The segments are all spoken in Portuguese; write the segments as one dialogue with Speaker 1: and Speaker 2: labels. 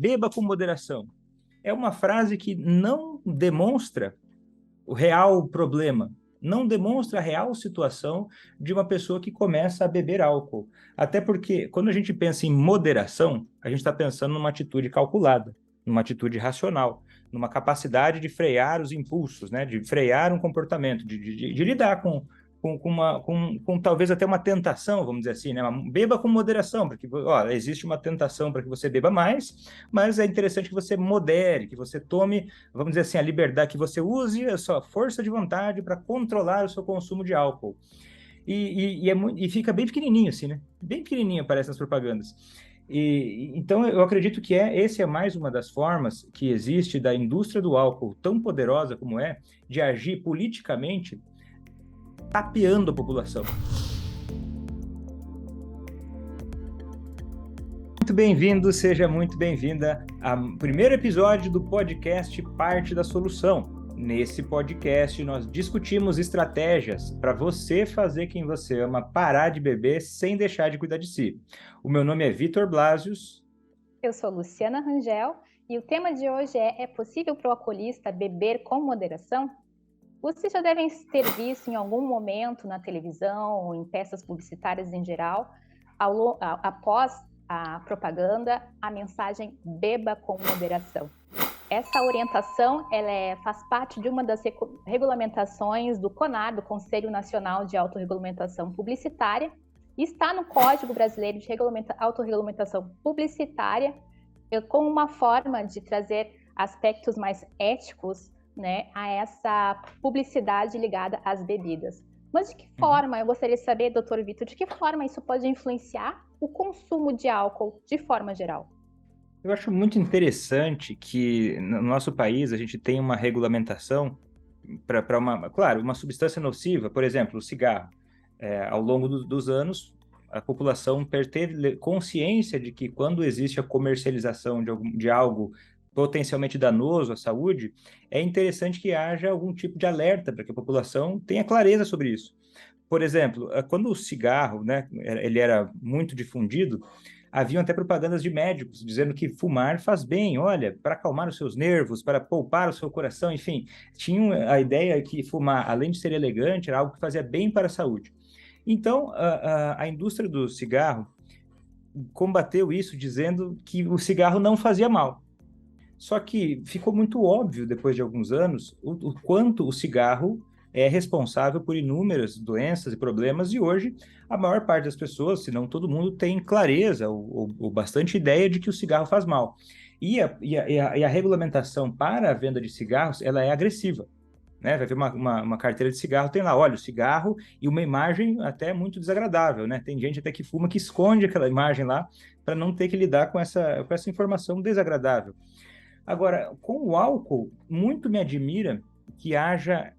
Speaker 1: Beba com moderação. É uma frase que não demonstra o real problema, não demonstra a real situação de uma pessoa que começa a beber álcool. Até porque, quando a gente pensa em moderação, a gente está pensando numa atitude calculada, numa atitude racional, numa capacidade de frear os impulsos, né? De frear um comportamento, de lidar com talvez até uma tentação, vamos dizer assim, né? Beba com moderação, porque existe uma tentação para que você beba mais, mas é interessante que você modere, que você tome, vamos dizer assim, a liberdade, que você use a sua força de vontade para controlar o seu consumo de álcool. E fica bem pequenininho, assim, né? Bem pequenininho aparece nas propagandas. Então, eu acredito que esse é mais uma das formas que existe da indústria do álcool, tão poderosa como é, de agir politicamente, tapeando a população. Muito bem-vindo, seja muito bem-vinda ao primeiro episódio do podcast Parte da Solução. Nesse podcast, nós discutimos estratégias para você fazer quem você ama parar de beber sem deixar de cuidar de si. O meu nome é Vitor Blasius.
Speaker 2: Eu sou Luciana Rangel e o tema de hoje é possível para o alcoolista beber com moderação? Vocês já devem ter visto em algum momento na televisão ou em peças publicitárias em geral, após a propaganda, a mensagem beba com moderação. Essa orientação faz parte de uma das regulamentações do CONAR, do Conselho Nacional de Autorregulamentação Publicitária, e está no Código Brasileiro de Autorregulamentação Publicitária, como uma forma de trazer aspectos mais éticos, né, a essa publicidade ligada às bebidas. Mas de que forma, eu gostaria de saber, doutor Vitor, de que forma isso pode influenciar o consumo de álcool de forma geral?
Speaker 1: Eu acho muito interessante que no nosso país a gente tem uma regulamentação para uma substância nociva, por exemplo, o cigarro. Ao longo dos anos, a população teve consciência de que quando existe a comercialização de algo potencialmente danoso à saúde, é interessante que haja algum tipo de alerta para que a população tenha clareza sobre isso. Por exemplo, quando o cigarro, né, ele era muito difundido, haviam até propagandas de médicos dizendo que fumar faz bem, olha, para acalmar os seus nervos, para poupar o seu coração, enfim, tinham a ideia que fumar, além de ser elegante, era algo que fazia bem para a saúde. Então, a indústria do cigarro combateu isso dizendo que o cigarro não fazia mal. Só que ficou muito óbvio, depois de alguns anos, o quanto o cigarro é responsável por inúmeras doenças e problemas, e hoje a maior parte das pessoas, se não todo mundo, tem clareza ou bastante ideia de que o cigarro faz mal. E a regulamentação para a venda de cigarros, ela é agressiva. Né? Vai ver uma carteira de cigarro, tem lá, olha, o cigarro e uma imagem até muito desagradável, né? Tem gente até que fuma que esconde aquela imagem lá para não ter que lidar com essa informação desagradável. Agora, com o álcool, muito me admira que haja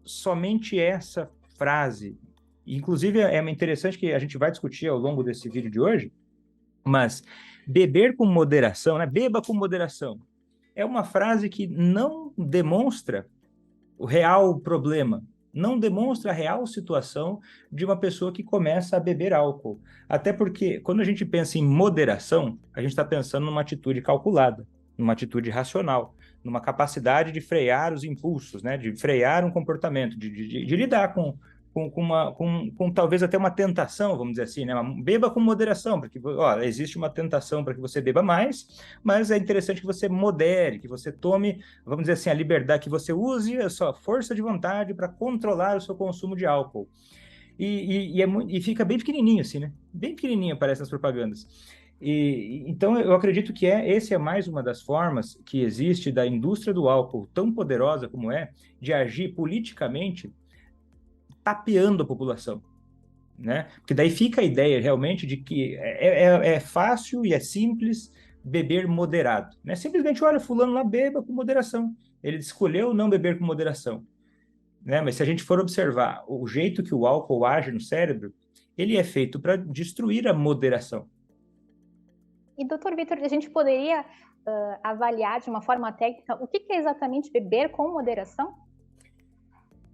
Speaker 1: somente essa frase. Inclusive, é interessante que a gente vai discutir ao longo desse vídeo de hoje, mas beber com moderação, né? Beba com moderação. É uma frase que não demonstra o real problema, não demonstra a real situação de uma pessoa que começa a beber álcool. Até porque, quando a gente pensa em moderação, a gente está pensando numa atitude calculada, numa atitude racional, numa capacidade de frear os impulsos, né? De frear um comportamento, de lidar com talvez até uma tentação, vamos dizer assim, né? Beba com moderação, porque existe uma tentação para que você beba mais, mas é interessante que você modere, que você tome, vamos dizer assim, a liberdade, que você use a sua força de vontade para controlar o seu consumo de álcool. E fica bem pequenininho, assim, né? Bem pequenininho aparece nas propagandas. Então, eu acredito que esse é mais uma das formas que existe da indústria do álcool, tão poderosa como é, de agir politicamente, tapeando a população, né? Porque daí fica a ideia realmente de que é fácil e é simples beber moderado, né? Simplesmente, olha, fulano lá beba com moderação. Ele escolheu não beber com moderação, né? Mas se a gente for observar o jeito que o álcool age no cérebro, ele é feito para destruir a moderação.
Speaker 2: E, doutor Vitor, a gente poderia avaliar de uma forma técnica o que é exatamente beber com moderação?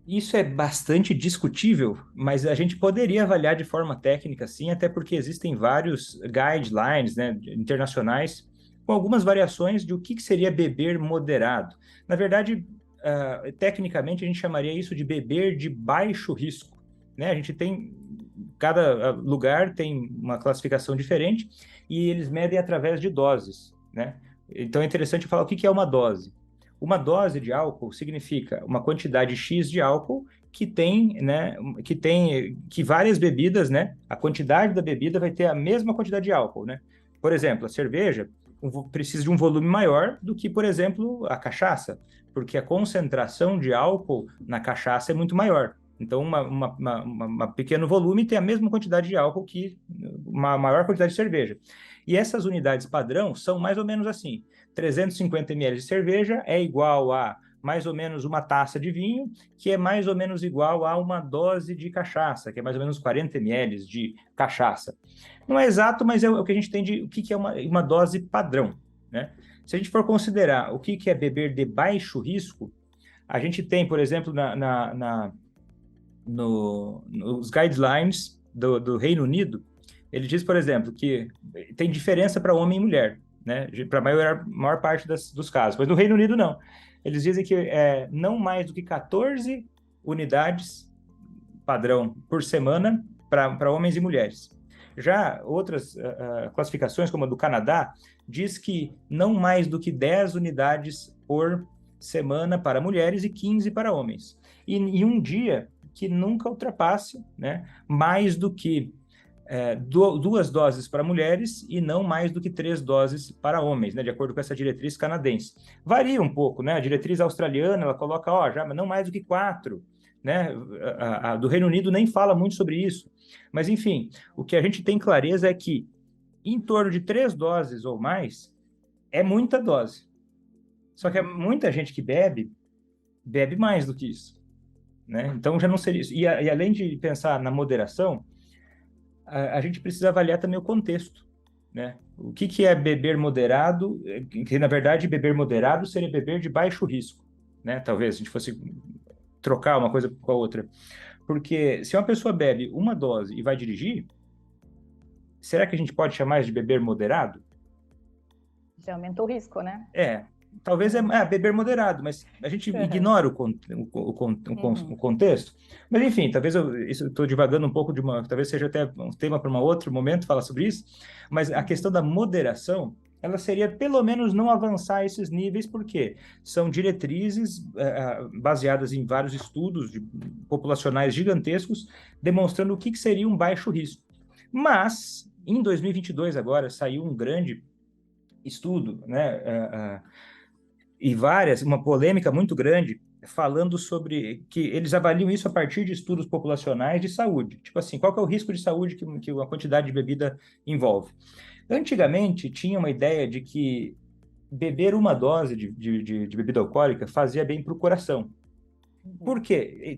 Speaker 1: Isso é bastante discutível, mas a gente poderia avaliar de forma técnica, sim, até porque existem vários guidelines, né, internacionais com algumas variações de o que seria beber moderado. Na verdade, tecnicamente, a gente chamaria isso de beber de baixo risco, né? A gente tem, cada lugar tem uma classificação diferente e eles medem através de doses, né? Então é interessante falar o que é uma dose. Uma dose de álcool significa uma quantidade X de álcool que tem, né, que várias bebidas, né, a quantidade da bebida vai ter a mesma quantidade de álcool, né? Por exemplo, a cerveja precisa de um volume maior do que, por exemplo, a cachaça, porque a concentração de álcool na cachaça é muito maior. Então, uma pequeno volume tem a mesma quantidade de álcool que uma maior quantidade de cerveja. E essas unidades padrão são mais ou menos assim: 350 ml de cerveja é igual a mais ou menos uma taça de vinho, que é mais ou menos igual a uma dose de cachaça, que é mais ou menos 40 ml de cachaça. Não é exato, mas é o que a gente tem de o que é uma dose padrão, né? Se a gente for considerar o que é beber de baixo risco, a gente tem, por exemplo, nos guidelines do Reino Unido, ele diz, por exemplo, que tem diferença para homem e mulher, né? Para a maior parte dos casos. Mas no Reino Unido, não. Eles dizem que não mais do que 14 unidades padrão por semana para homens e mulheres. Já outras classificações, como a do Canadá, diz que não mais do que 10 unidades por semana para mulheres e 15 para homens. E um dia que nunca ultrapasse, né, mais do que 2 doses para mulheres e não mais do que 3 doses para homens, né, de acordo com essa diretriz canadense. Varia um pouco, né? A diretriz australiana, ela coloca, já não mais do que 4, né? A do Reino Unido nem fala muito sobre isso. Mas, enfim, o que a gente tem clareza é que em torno de 3 doses ou mais é muita dose. Só que muita gente que bebe mais do que isso, né? Então já não seria isso. E além de pensar na moderação, a gente precisa avaliar também o contexto, né? O que é beber moderado? Que na verdade beber moderado seria beber de baixo risco, né? Talvez a gente fosse trocar uma coisa com a outra, porque se uma pessoa bebe uma dose e vai dirigir, será que a gente pode chamar isso de beber moderado?
Speaker 2: Já aumentou o risco, né?
Speaker 1: Talvez beber moderado, mas a gente ignora o contexto. Mas, enfim, talvez eu estou divagando um pouco talvez seja até um tema para um outro momento falar sobre isso, mas a questão da moderação, ela seria pelo menos não avançar esses níveis, porque são diretrizes baseadas em vários estudos populacionais gigantescos, demonstrando o que seria um baixo risco. Mas, em 2022 agora, saiu um grande estudo, né, e uma polêmica muito grande, falando sobre que eles avaliam isso a partir de estudos populacionais de saúde. Tipo assim, qual que é o risco de saúde que a quantidade de bebida envolve? Antigamente, tinha uma ideia de que beber uma dose de bebida alcoólica fazia bem para o coração. Por quê?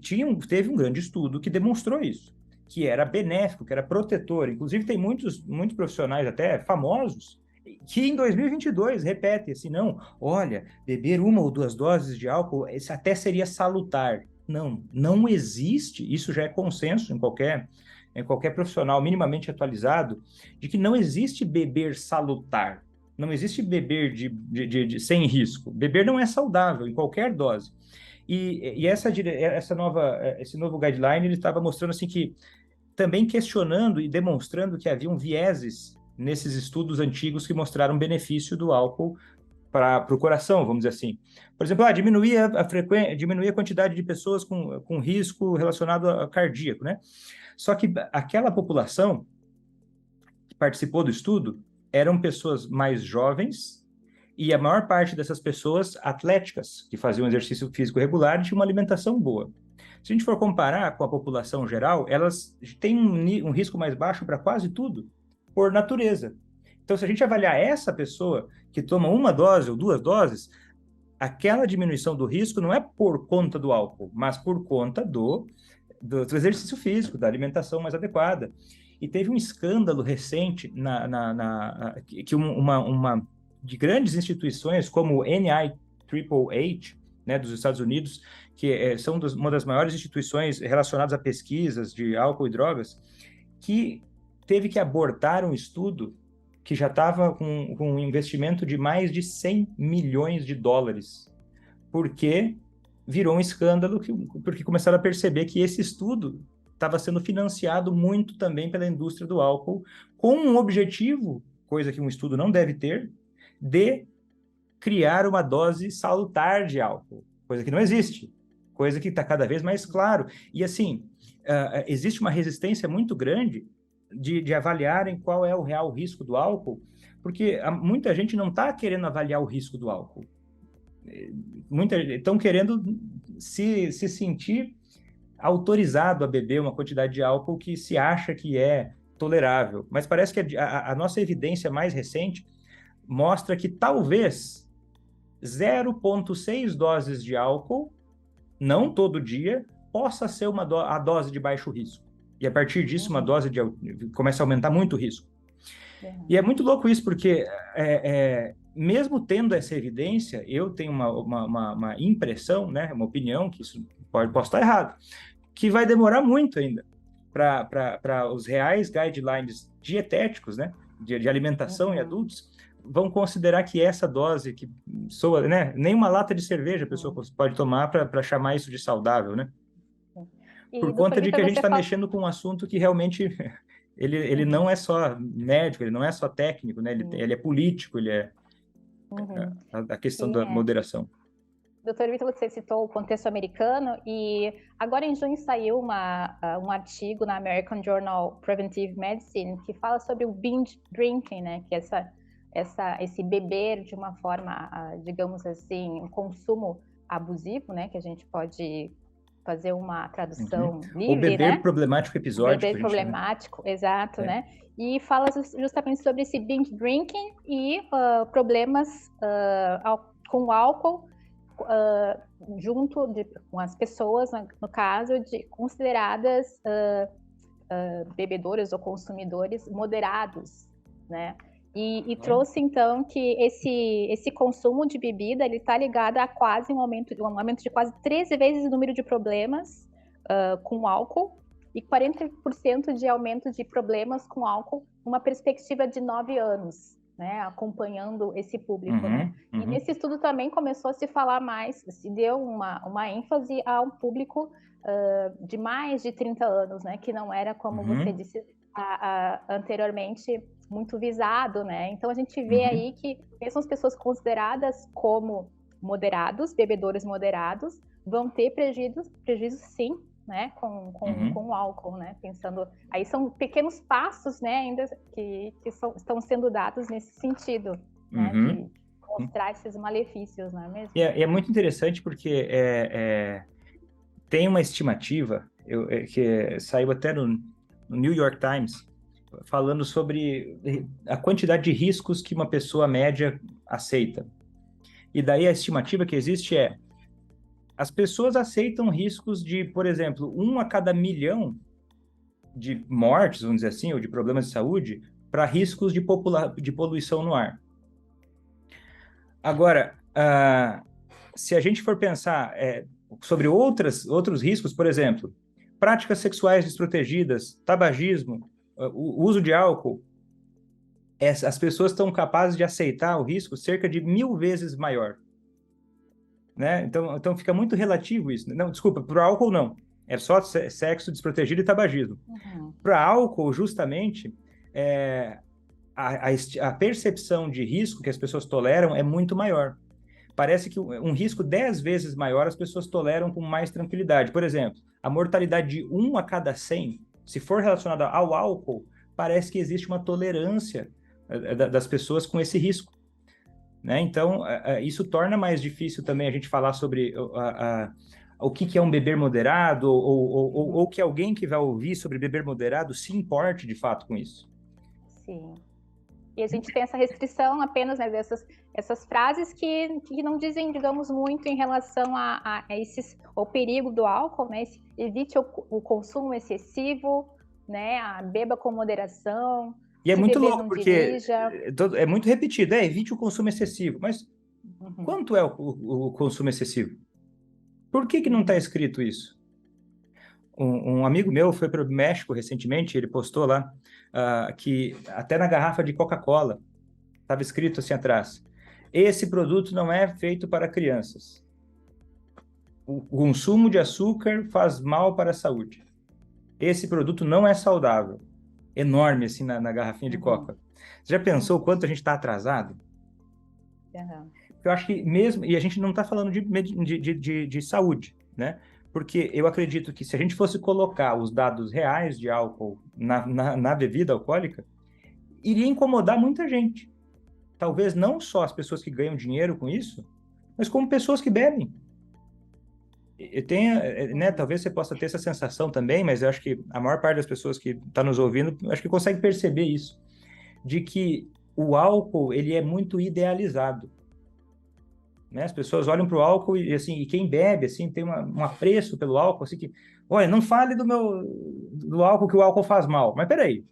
Speaker 1: Teve um grande estudo que demonstrou isso, que era benéfico, que era protetor. Inclusive, tem muitos profissionais até famosos que em 2022 repetem assim, não, olha, beber 1 ou 2 doses de álcool, isso até seria salutar. Não existe, isso já é consenso em qualquer profissional minimamente atualizado, de que não existe beber salutar, não existe beber sem risco. Beber não é saudável em qualquer dose. E esse novo guideline, ele estava mostrando assim que, também questionando e demonstrando que haviam vieses nesses estudos antigos que mostraram benefício do álcool para o coração, vamos dizer assim. Por exemplo, diminuir a quantidade de pessoas com risco relacionado a cardíaco, né? Só que aquela população que participou do estudo eram pessoas mais jovens e a maior parte dessas pessoas atléticas, que faziam exercício físico regular e tinham uma alimentação boa. Se a gente for comparar com a população geral, elas têm um risco mais baixo para quase tudo, por natureza. Então, se a gente avaliar essa pessoa que toma 1 dose ou 2 doses, aquela diminuição do risco não é por conta do álcool, mas por conta do exercício físico, da alimentação mais adequada. E teve um escândalo recente que uma de grandes instituições como o NIAAA, né, dos Estados Unidos, que são uma das maiores instituições relacionadas a pesquisas de álcool e drogas, que teve que abortar um estudo que já estava com um investimento de mais de 100 milhões de dólares, porque virou um escândalo, porque começaram a perceber que esse estudo estava sendo financiado muito também pela indústria do álcool, com um objetivo, coisa que um estudo não deve ter, de criar uma dose salutar de álcool, coisa que não existe, coisa que está cada vez mais claro. E assim, existe uma resistência muito grande de avaliarem qual é o real risco do álcool, porque muita gente não está querendo avaliar o risco do álcool. Estão querendo se sentir autorizado a beber uma quantidade de álcool que se acha que é tolerável. Mas parece que a nossa evidência mais recente mostra que talvez 0,6 doses de álcool, não todo dia, possa ser a dose de baixo risco. E a partir disso, uma dose começa a aumentar muito o risco. E é muito louco isso, porque mesmo tendo essa evidência, eu tenho uma impressão, né, uma opinião, que isso posso estar errado, que vai demorar muito ainda para os reais guidelines dietéticos, né, de alimentação em adultos, vão considerar que essa dose, que soa, né, nem uma lata de cerveja a pessoa pode tomar para chamar isso de saudável, né? Por conta de que a gente está mexendo com um assunto que realmente ele não é só médico, ele não é só técnico, né? Ele é político, ele é a questão da moderação.
Speaker 2: Doutor Vitor, você citou o contexto americano e agora em junho saiu um artigo na American Journal Preventive Medicine que fala sobre o binge drinking, né? Que esse beber de uma forma, digamos assim, um consumo abusivo, né? Que a gente pode fazer uma tradução livre,
Speaker 1: ou beber, né? Problemático episódico.
Speaker 2: Beber problemático, exato, né? E fala justamente sobre esse binge drinking e problemas com álcool junto com as pessoas, no caso, consideradas bebedoras ou consumidores moderados, né? E trouxe, então, que esse consumo de bebida, ele está ligado a quase um aumento de quase 13 vezes o número de problemas com álcool e 40% de aumento de problemas com álcool numa perspectiva de 9 anos, né? Acompanhando esse público, né? E nesse estudo também começou a se falar mais, se deu uma ênfase a um público de mais de 30 anos, né? Que não era, como você disse anteriormente, muito visado, né? Então a gente vê aí que mesmo as pessoas consideradas como moderados, bebedores moderados, vão ter prejuízos sim, né? Com o álcool, né? Pensando, aí são pequenos passos, né? Ainda que estão sendo dados nesse sentido, né? De mostrar esses malefícios, não é mesmo?
Speaker 1: E é muito interessante porque tem uma estimativa que saiu até no New York Times, falando sobre a quantidade de riscos que uma pessoa média aceita. E daí a estimativa que existe as pessoas aceitam riscos de, por exemplo, 1 a cada milhão de mortes, vamos dizer assim, ou de problemas de saúde, para riscos de poluição no ar. Agora, se a gente for pensar sobre outros riscos, por exemplo, práticas sexuais desprotegidas, tabagismo, o uso de álcool, as pessoas estão capazes de aceitar o risco cerca de 1000 vezes maior. Né? Então fica muito relativo isso. Não, desculpa, para o álcool não. É só sexo desprotegido e tabagismo. Para álcool, justamente, a percepção de risco que as pessoas toleram é muito maior. Parece que um risco 10 vezes maior as pessoas toleram com mais tranquilidade. Por exemplo, a mortalidade de 1 a cada 100, se for relacionada ao álcool, parece que existe uma tolerância das pessoas com esse risco. Né? Então, isso torna mais difícil também a gente falar sobre o que é um beber moderado, ou que alguém que vai ouvir sobre beber moderado se importe de fato com isso.
Speaker 2: Sim. E a gente tem essa restrição apenas, né, essas frases que não dizem, digamos, muito em relação ao perigo do álcool, né? Evite o consumo excessivo, né? Beba com moderação.
Speaker 1: E é muito louco, porque é muito repetido, evite o consumo excessivo. Mas quanto é o consumo excessivo? Por que não está escrito isso? Um amigo meu foi para o México recentemente, ele postou lá que até na garrafa de Coca-Cola estava escrito assim atrás: esse produto não é feito para crianças. O consumo de açúcar faz mal para a saúde. Esse produto não é saudável. Enorme assim na garrafinha de
Speaker 2: Uhum.
Speaker 1: Coca. Você já pensou o
Speaker 2: Uhum.
Speaker 1: quanto a gente está atrasado?
Speaker 2: Uhum.
Speaker 1: Eu acho que mesmo, e a gente não está falando de saúde, né? Porque eu acredito que se a gente fosse colocar os dados reais de álcool na bebida alcoólica, iria incomodar muita gente. Talvez não só as pessoas que ganham dinheiro com isso, mas como pessoas que bebem. Eu tenho, né,
Speaker 2: Uhum.
Speaker 1: talvez você possa ter essa sensação também, mas eu acho que a maior parte das pessoas que está nos ouvindo, acho que consegue perceber isso, de que o álcool, ele é muito idealizado. Né? As pessoas olham para o álcool e assim, e quem bebe assim tem um apreço pelo álcool, assim que, olha, não fale do álcool que o álcool faz mal. Mas peraí,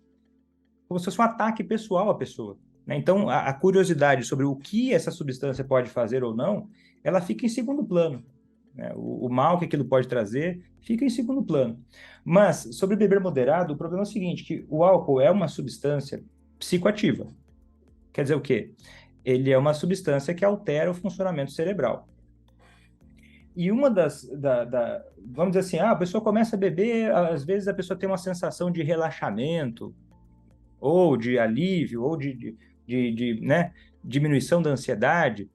Speaker 1: como se fosse um ataque pessoal à pessoa. Né? Então, a curiosidade sobre o que essa substância pode fazer ou não, ela fica em segundo plano. Né? O mal que aquilo pode trazer fica em segundo plano. Mas sobre beber moderado, o problema é o seguinte, que o álcool é uma substância psicoativa. Quer dizer o quê? Ele é uma substância que altera o funcionamento cerebral. E uma vamos dizer assim, a pessoa começa a beber, às vezes a pessoa tem uma sensação de relaxamento, ou de alívio, ou né, diminuição da ansiedade.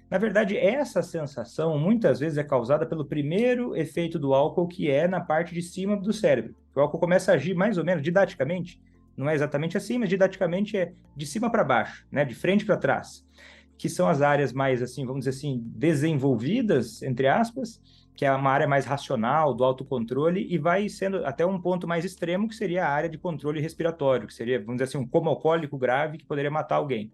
Speaker 1: Na verdade, essa sensação muitas vezes é causada pelo primeiro efeito do álcool, que é na parte de cima do cérebro. O álcool começa a agir mais ou menos didaticamente, não é exatamente assim, mas didaticamente é de cima para baixo, né, de frente para trás, que são as áreas mais, assim, vamos dizer assim, desenvolvidas, entre aspas, que é uma área mais racional, do autocontrole, e vai sendo até um ponto mais extremo, que seria a área de controle respiratório, que seria, vamos dizer assim, um coma alcoólico grave que poderia matar alguém.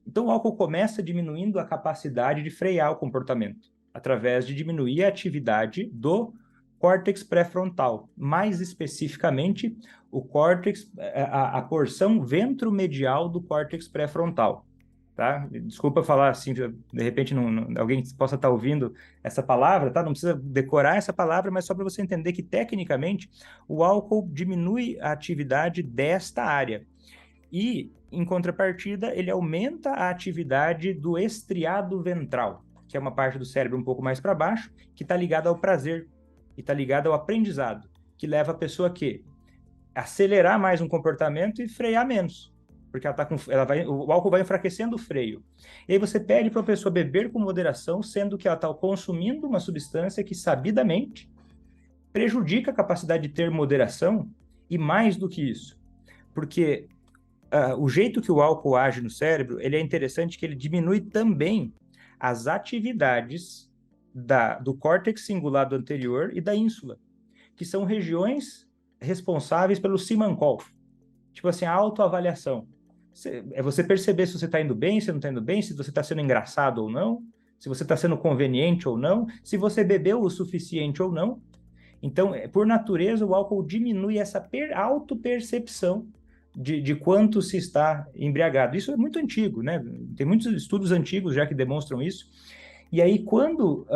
Speaker 1: Então, o álcool começa diminuindo a capacidade de frear o comportamento, através de diminuir a atividade do córtex pré-frontal, mais especificamente o córtex, a porção ventromedial do córtex pré-frontal. Tá? Desculpa falar assim, de repente alguém possa estar ouvindo essa palavra, tá? Não precisa decorar essa palavra, mas só para você entender que tecnicamente o álcool diminui a atividade desta área. E, em contrapartida, ele aumenta a atividade do estriado ventral, que é uma parte do cérebro um pouco mais para baixo, que está ligada ao prazer, e está ligada ao aprendizado, que leva a pessoa a acelerar mais um comportamento e frear menos. Porque o álcool vai enfraquecendo o freio. E aí você pede para a pessoa beber com moderação, sendo que ela está consumindo uma substância que, sabidamente, prejudica a capacidade de ter moderação, e mais do que isso. Porque o jeito que o álcool age no cérebro, ele é interessante que ele diminui também as atividades do córtex cingulado anterior e da ínsula, que são regiões responsáveis pelo simancol. Tipo assim, a autoavaliação. É você perceber se você está indo bem, se não está indo bem, se você está sendo engraçado ou não, se você está sendo conveniente ou não, se você bebeu o suficiente ou não. Então, por natureza, o álcool diminui essa autopercepção de quanto se está embriagado. Isso é muito antigo, né? Tem muitos estudos antigos já que demonstram isso. E aí, quando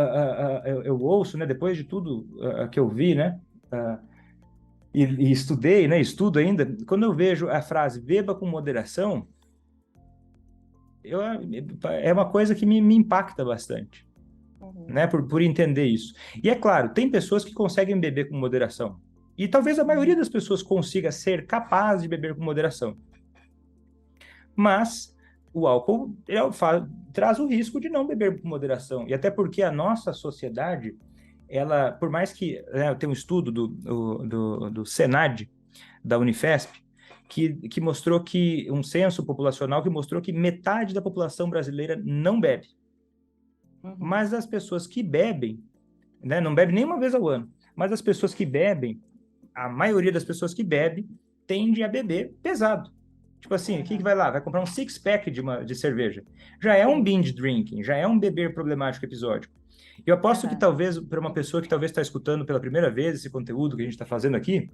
Speaker 1: eu ouço, né, depois de tudo que eu vi, né, e estudei, né, estudo ainda, quando eu vejo a frase beba com moderação, é uma coisa que me impacta bastante,
Speaker 2: Uhum.
Speaker 1: né, por entender isso. E é claro, tem pessoas que conseguem beber com moderação. E talvez a maioria das pessoas consiga ser capaz de beber com moderação. Mas o álcool traz o risco de não beber com moderação. E até porque a nossa sociedade, ela, por mais que, né, tem um estudo do Senad, da Unifesp, que mostrou que, um censo populacional que mostrou que metade da população brasileira não bebe.
Speaker 2: Uhum.
Speaker 1: Mas as pessoas que bebem, né, não bebem nem uma vez ao ano, mas as pessoas que bebem, a maioria das pessoas que bebem tende a beber pesado. Tipo assim, o que vai lá? Vai comprar um six-pack de cerveja. Já é um binge drinking, já é um beber problemático episódico. Eu aposto que talvez, para uma pessoa que talvez está escutando pela primeira vez esse conteúdo que a gente está fazendo aqui,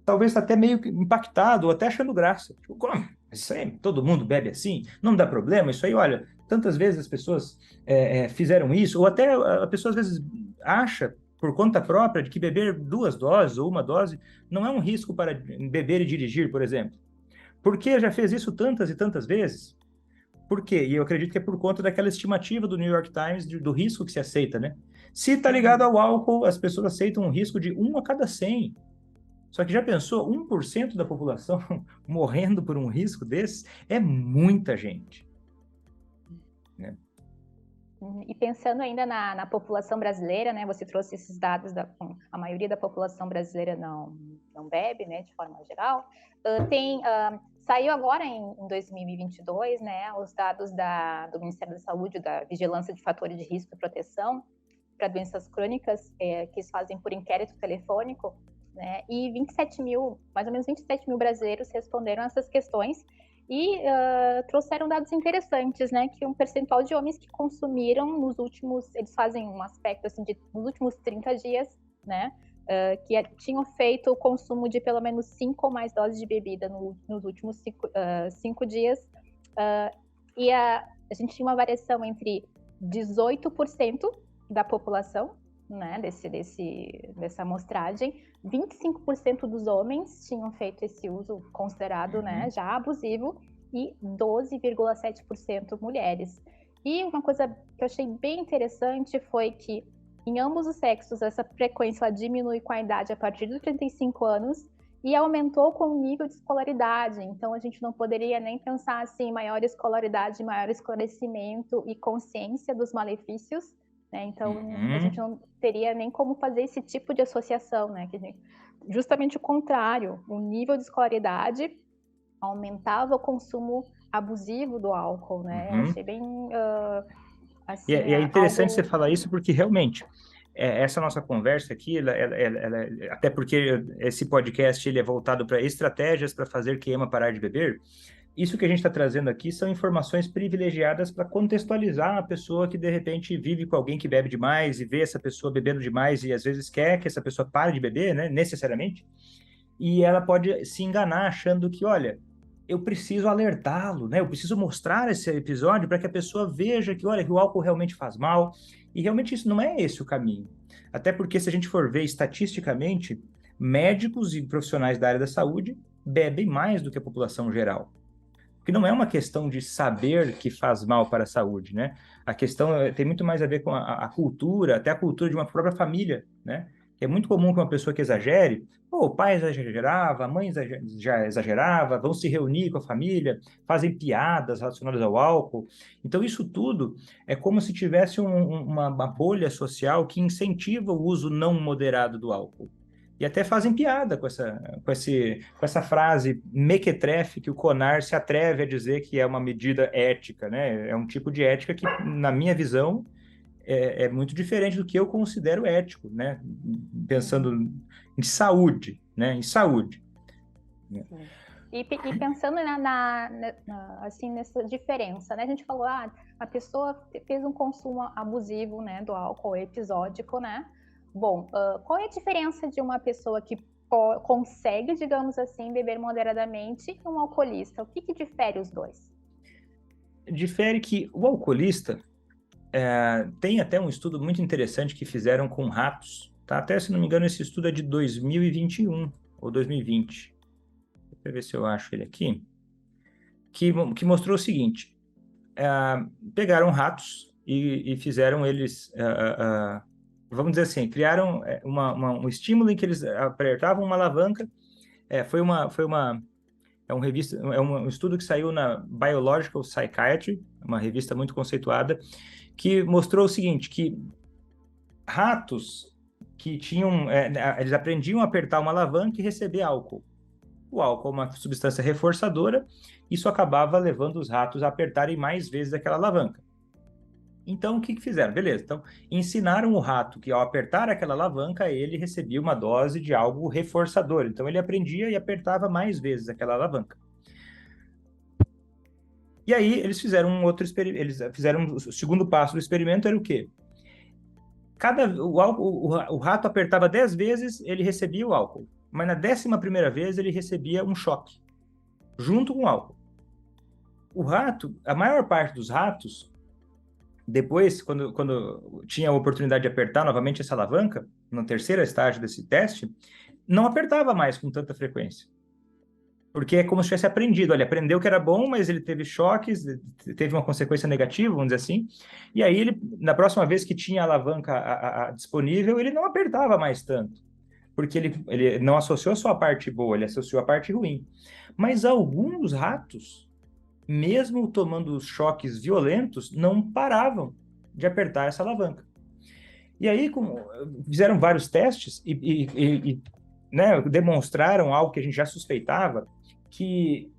Speaker 1: talvez está até meio impactado ou até achando graça. Tipo, como? Isso aí, todo mundo bebe assim? Não dá problema? Isso aí, olha, tantas vezes as pessoas fizeram isso, ou até a pessoa às vezes acha por conta própria de que beber 2 doses ou 1 dose não é um risco para beber e dirigir, por exemplo. Por que já fez isso tantas e tantas vezes? Por quê? E eu acredito que é por conta daquela estimativa do New York Times do risco que se aceita, né? Se está ligado ao álcool, as pessoas aceitam um risco de 1 a cada 100. Só que já pensou, 1% da população morrendo por um risco desse é muita gente, né?
Speaker 2: E pensando ainda na população brasileira, né? Você trouxe esses dados a maioria da população brasileira não bebe, né? De forma geral. Saiu agora em 2022, né? Os dados do Ministério da Saúde, da Vigilância de Fatores de Risco e Proteção para doenças crônicas, que eles fazem por inquérito telefônico, né? E mais ou menos 27 mil brasileiros responderam essas questões e trouxeram dados interessantes, né? Que um percentual de homens que consumiram eles fazem um aspecto assim nos últimos 30 dias, né? Que tinham feito o consumo de pelo menos 5 ou mais doses de bebida nos últimos 5 dias. E a gente tinha uma variação entre 18% da população, né, dessa amostragem, 25% dos homens tinham feito esse uso considerado, né, já abusivo, e 12,7% mulheres. E uma coisa que eu achei bem interessante foi que em ambos os sexos essa frequência diminui com a idade a partir dos 35 anos e aumentou com o nível de escolaridade. Então a gente não poderia nem pensar assim, maior escolaridade, maior esclarecimento e consciência dos malefícios, né? Então, a gente não teria nem como fazer esse tipo de associação, né? Justamente o contrário, o nível de escolaridade aumentava o consumo abusivo do álcool, né? Achei bem, assim...
Speaker 1: E é interessante você falar isso porque, realmente, essa nossa conversa aqui, até porque esse podcast ele é voltado para estratégias para fazer quem parar de beber. Isso que a gente está trazendo aqui são informações privilegiadas para contextualizar a pessoa que, de repente, vive com alguém que bebe demais e vê essa pessoa bebendo demais e, às vezes, quer que essa pessoa pare de beber, né, necessariamente. E ela pode se enganar achando que, olha, eu preciso alertá-lo, né? Eu preciso mostrar esse episódio para que a pessoa veja que, olha, que o álcool realmente faz mal. E, realmente, isso não é esse o caminho. Até porque, se a gente for ver estatisticamente, médicos e profissionais da área da saúde bebem mais do que a população geral. Porque não é uma questão de saber que faz mal para a saúde, né? A questão tem muito mais a ver com a cultura, até a cultura de uma própria família, né? É muito comum que uma pessoa que exagere, o pai exagerava, a mãe já exagerava, vão se reunir com a família, fazem piadas relacionadas ao álcool. Então, isso tudo é como se tivesse uma bolha social que incentiva o uso não moderado do álcool. E até fazem piada com essa frase mequetrefe que o CONAR se atreve a dizer que é uma medida ética, né? É um tipo de ética que, na minha visão, é muito diferente do que eu considero ético, né? Pensando em saúde, né? Em saúde.
Speaker 2: E pensando assim, nessa diferença, né? A gente falou, a pessoa fez um consumo abusivo, né, do álcool episódico, né? Bom, qual é a diferença de uma pessoa que consegue, digamos assim, beber moderadamente e um alcoolista? O que difere os dois?
Speaker 1: Difere que o alcoolista tem até um estudo muito interessante que fizeram com ratos, tá? Até, se não me engano, esse estudo é de 2021 ou 2020. Deixa eu ver se eu acho ele aqui. Que mostrou o seguinte: pegaram ratos e fizeram eles... vamos dizer assim, criaram um estímulo em que eles apertavam uma alavanca. É um estudo que saiu na Biological Psychiatry, uma revista muito conceituada, que mostrou o seguinte, que ratos que tinham... eles aprendiam a apertar uma alavanca e receber álcool. O álcool é uma substância reforçadora, isso acabava levando os ratos a apertarem mais vezes aquela alavanca. Então, o que fizeram? Beleza, então ensinaram o rato que ao apertar aquela alavanca, ele recebia uma dose de algo reforçador. Então, ele aprendia e apertava mais vezes aquela alavanca. E aí, eles fizeram um outro experimento. Eles fizeram o segundo passo do experimento, era o quê? O rato apertava 10 vezes, ele recebia o álcool. Mas na 11ª vez, ele recebia um choque, junto com o álcool. A maior parte dos ratos Depois, quando tinha a oportunidade de apertar novamente essa alavanca, no terceiro estágio desse teste, não apertava mais com tanta frequência. Porque é como se tivesse aprendido. Ele aprendeu que era bom, mas ele teve choques, teve uma consequência negativa, vamos dizer assim. E aí, ele, na próxima vez que tinha a alavanca disponível, ele não apertava mais tanto. Porque ele não associou só a parte boa, ele associou a parte ruim. Mas alguns ratos, mesmo tomando os choques violentos, não paravam de apertar essa alavanca. E aí fizeram vários testes né, demonstraram algo que a gente já suspeitava, que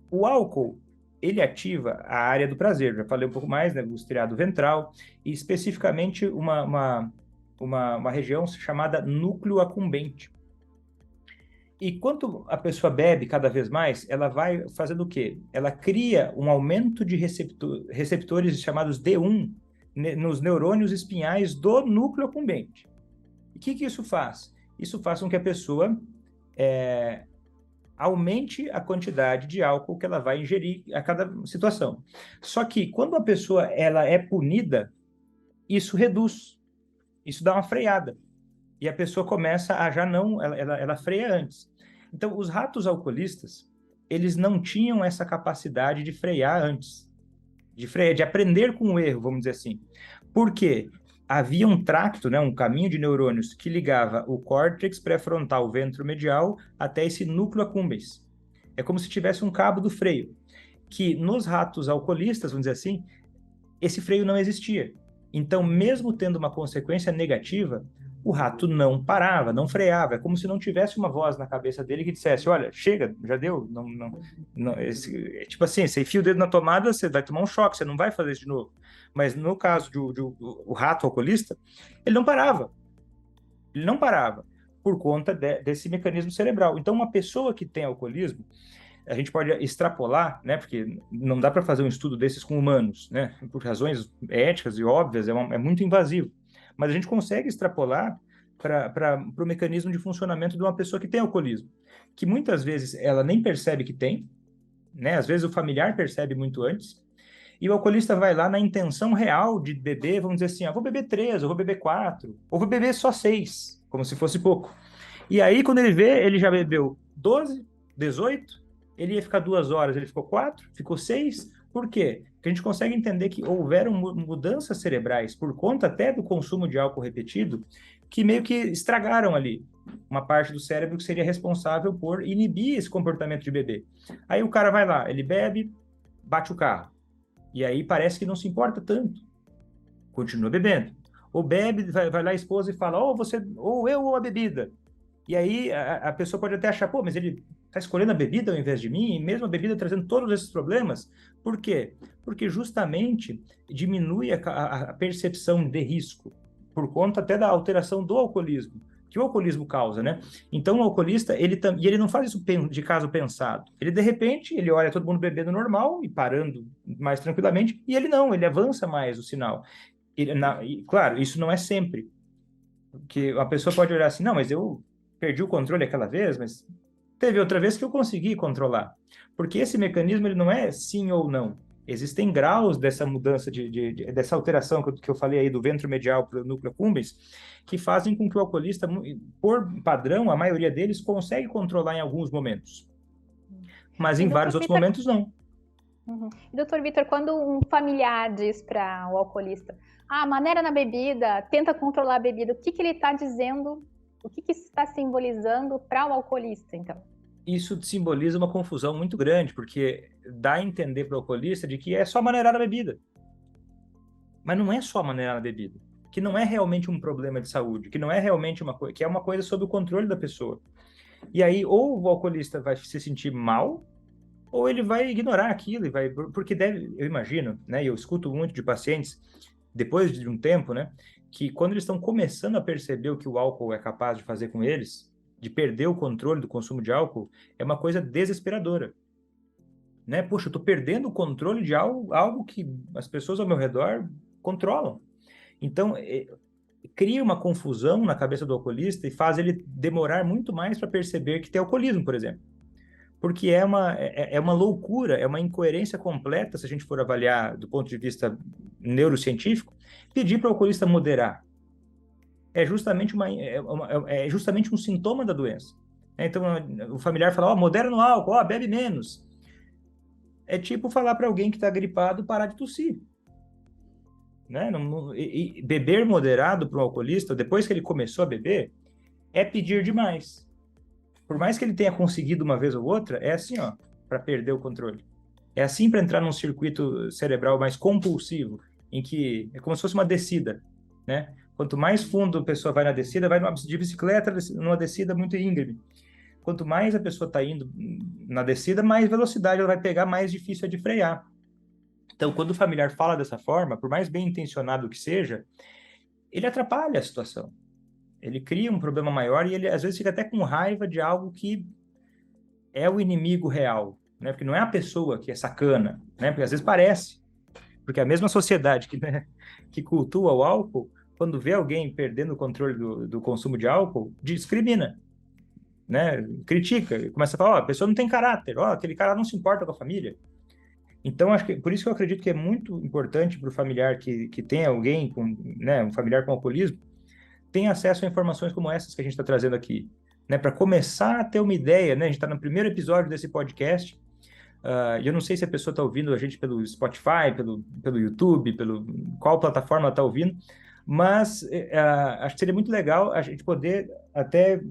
Speaker 1: o álcool ele ativa a área do prazer. Já falei um pouco mais, né, do estriado ventral, e especificamente uma região chamada núcleo accumbente. E quando a pessoa bebe cada vez mais, ela vai fazendo o quê? Ela cria um aumento de receptores chamados D1 nos neurônios espinhais do núcleo accumbente. E o que isso faz? Isso faz com que a pessoa aumente a quantidade de álcool que ela vai ingerir a cada situação. Só que quando a pessoa ela é punida, isso reduz, isso dá uma freada. E a pessoa começa a já não, ela freia antes. Então, os ratos alcoolistas, eles não tinham essa capacidade de frear antes, de aprender com o erro, vamos dizer assim. Por quê? Havia um tracto, né, um caminho de neurônios que ligava o córtex pré-frontal ventromedial até esse núcleo accumbens. É como se tivesse um cabo do freio, que nos ratos alcoolistas, vamos dizer assim, esse freio não existia. Então, mesmo tendo uma consequência negativa, o rato não parava, não freava. É como se não tivesse uma voz na cabeça dele que dissesse: olha, chega, já deu. Tipo assim, você enfia o dedo na tomada, você vai tomar um choque, você não vai fazer isso de novo. Mas no caso o rato alcoolista, ele não parava. Ele não parava por conta desse mecanismo cerebral. Então, uma pessoa que tem alcoolismo, a gente pode extrapolar, né? Porque não dá para fazer um estudo desses com humanos, né? Por razões éticas e óbvias, é muito invasivo. Mas a gente consegue extrapolar para o mecanismo de funcionamento de uma pessoa que tem alcoolismo, que muitas vezes ela nem percebe que tem, né? Às vezes o familiar percebe muito antes, e o alcoolista vai lá na intenção real de beber, vamos dizer assim, vou beber 3, ou vou beber 4, ou vou beber só 6, como se fosse pouco. E aí, quando ele vê, ele já bebeu 12, 18, ele ia ficar 2 horas, ele ficou 4, ficou 6. Por quê? Porque a gente consegue entender que houveram mudanças cerebrais por conta até do consumo de álcool repetido, que meio que estragaram ali uma parte do cérebro que seria responsável por inibir esse comportamento de beber. Aí o cara vai lá, ele bebe, bate o carro. E aí parece que não se importa tanto. Continua bebendo. Ou bebe, vai lá a esposa e fala, ou eu ou a bebida. E aí a pessoa pode até achar, pô, mas ele está escolhendo a bebida ao invés de mim, e mesmo a bebida trazendo todos esses problemas. Por quê? Porque justamente diminui a percepção de risco, por conta até da alteração do alcoolismo, que o alcoolismo causa, né? Então o alcoolista, ele não faz isso de caso pensado. Ele, de repente, ele olha todo mundo bebendo normal e parando mais tranquilamente, e ele não, ele avança mais o sinal. E, claro, isso não é sempre. Porque a pessoa pode olhar assim, não, mas eu perdi o controle aquela vez, mas teve outra vez que eu consegui controlar. Porque esse mecanismo ele não é sim ou não. Existem graus dessa mudança, dessa alteração que eu falei aí do ventromedial para o núcleo accumbens, que fazem com que o alcoolista, por padrão, a maioria deles consegue controlar em alguns momentos. Mas em vários outros momentos, não.
Speaker 2: Uhum. Doutor Vitor, quando um familiar diz para o alcoolista, maneira na bebida, tenta controlar a bebida, o que ele está dizendo, o que está simbolizando para o alcoolista, então?
Speaker 1: Isso simboliza uma confusão muito grande, porque dá a entender para o alcoolista de que é só maneirar a bebida. Mas não é só maneirar a bebida. Que não é realmente um problema de saúde, que não é realmente uma coisa, que é uma coisa sob o controle da pessoa. E aí, ou o alcoolista vai se sentir mal, ou ele vai ignorar aquilo e vai, porque eu imagino, né, e eu escuto muito de pacientes depois de um tempo, né, que quando eles estão começando a perceber o que o álcool é capaz de fazer com eles, de perder o controle do consumo de álcool, é uma coisa desesperadora, né? Poxa, eu tô perdendo o controle de algo que as pessoas ao meu redor controlam. Então, cria uma confusão na cabeça do alcoolista e faz ele demorar muito mais para perceber que tem alcoolismo, por exemplo. porque é uma loucura, é uma incoerência completa, se a gente for avaliar do ponto de vista neurocientífico, pedir para o alcoolista moderar. É justamente um sintoma da doença. Então, o familiar fala, modera no álcool, bebe menos. É tipo falar para alguém que está gripado parar de tossir. Né? E beber moderado para um alcoolista, depois que ele começou a beber, é pedir demais. Por mais que ele tenha conseguido uma vez ou outra, é assim, para perder o controle. É assim para entrar num circuito cerebral mais compulsivo, em que é como se fosse uma descida, né? Quanto mais fundo a pessoa vai na descida, vai de bicicleta numa descida muito íngreme. Quanto mais a pessoa está indo na descida, mais velocidade ela vai pegar, mais difícil é de frear. Então, quando o familiar fala dessa forma, por mais bem intencionado que seja, ele atrapalha a situação. Ele cria um problema maior e ele, às vezes, fica até com raiva de algo que é o inimigo real, né? Porque não é a pessoa que é sacana, né? Porque às vezes parece. Porque a mesma sociedade que, né, que cultua o álcool, quando vê alguém perdendo o controle do consumo de álcool, discrimina, né? Critica, começa a falar, a pessoa não tem caráter, aquele cara não se importa com a família. Então, acho que por isso que eu acredito que é muito importante para o familiar que tem alguém com, né, um familiar com alcoolismo, tem acesso a informações como essas que a gente está trazendo aqui, né, para começar a ter uma ideia, né? A gente está no primeiro episódio desse podcast. E eu não sei se a pessoa está ouvindo a gente pelo Spotify, pelo YouTube, pelo qual plataforma está ouvindo, mas acho que seria muito legal a gente poder até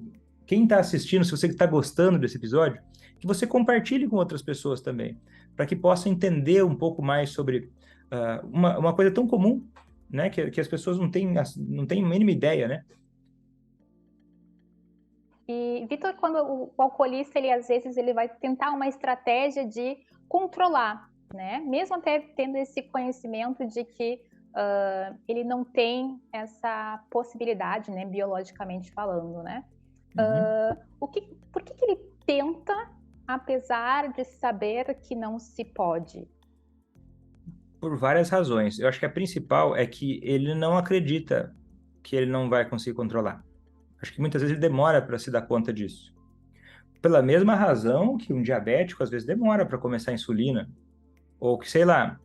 Speaker 1: quem está assistindo, se você está gostando desse episódio, que você compartilhe com outras pessoas também, para que possa entender um pouco mais sobre uma coisa tão comum, né, que as pessoas não têm a mínima ideia, né?
Speaker 2: E, Vitor, quando o alcoolista, ele às vezes ele vai tentar uma estratégia de controlar, né? Mesmo até tendo esse conhecimento de que ele não tem essa possibilidade, né, biologicamente falando, né?
Speaker 1: Uhum.
Speaker 2: Por que ele tenta, apesar de saber que não se pode?
Speaker 1: Por várias razões. Eu acho que a principal é que ele não acredita que ele não vai conseguir controlar. Acho que muitas vezes ele demora para se dar conta disso. Pela mesma razão que um diabético às vezes demora para começar a insulina, ou que, sei lá,